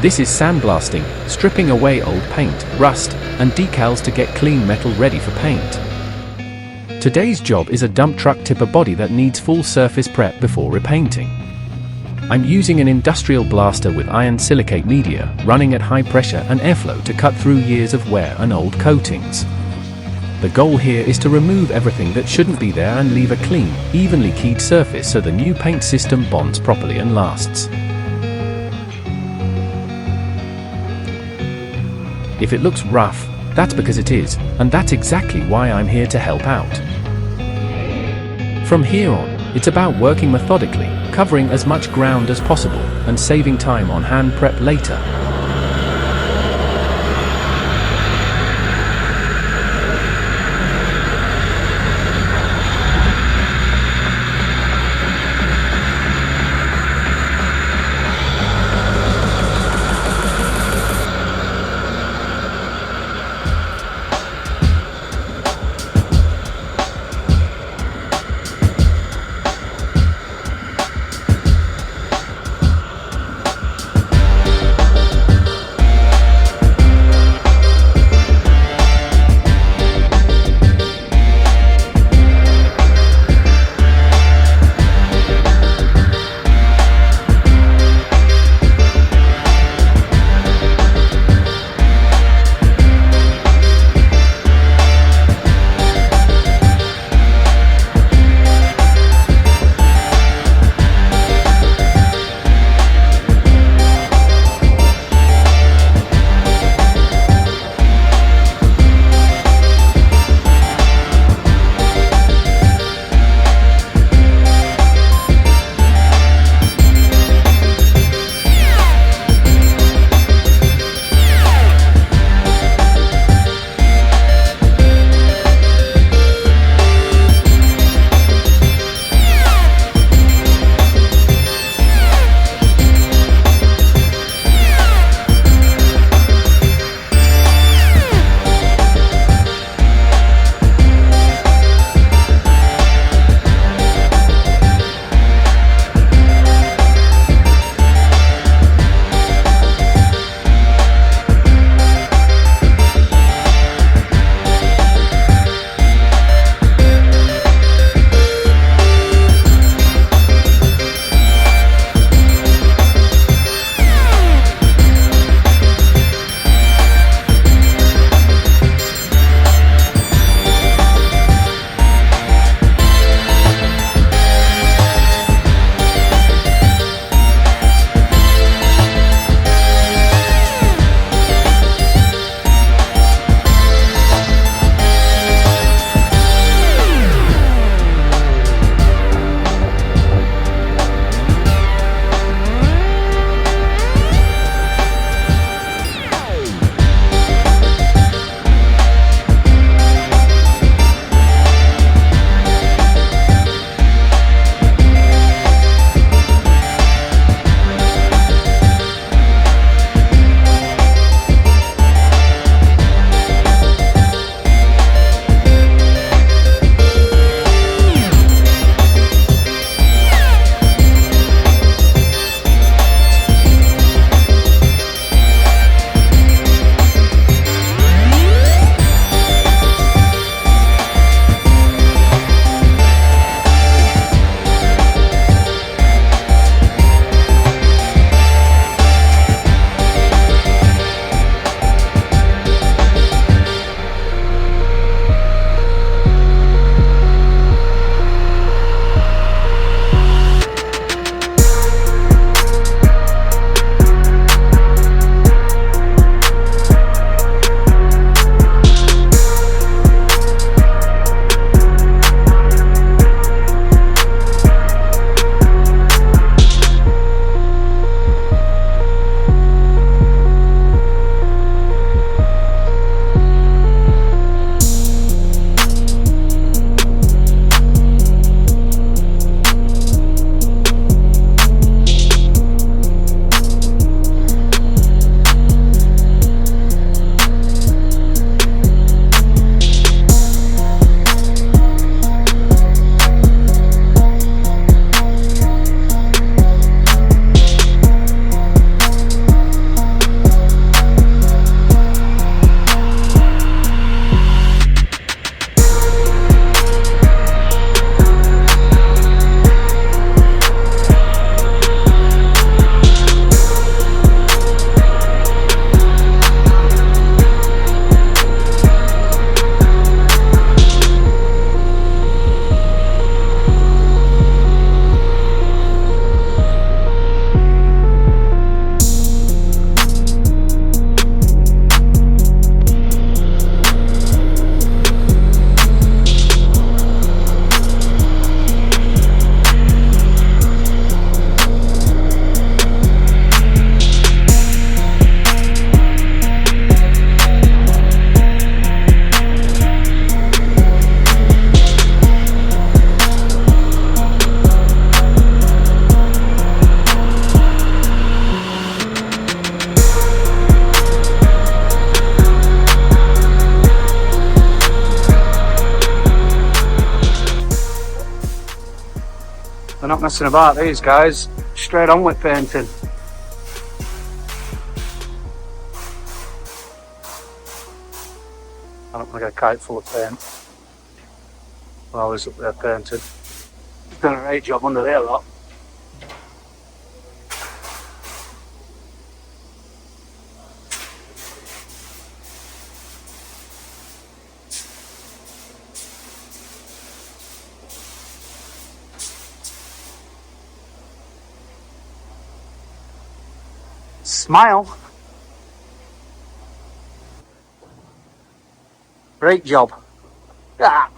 This is sandblasting, stripping away old paint, rust, and decals to get clean metal ready for paint. Today's job is a dump truck tipper body that needs full surface prep before repainting. I'm using an industrial blaster with iron silicate media, running at high pressure and airflow to cut through years of wear and old coatings. The goal here is to remove everything that shouldn't be there and leave a clean, evenly keyed surface so the new paint system bonds properly and lasts. If it looks rough, that's because it is, and that's exactly why I'm here to help out. From here on, it's about working methodically, covering as much ground as possible, and saving time on hand prep later. not messing about, these guys. Straight on with painting. I don't want to get a kite full of paint while I was up there painting. Done a great job under there, lot. Smile. Great job. Ah.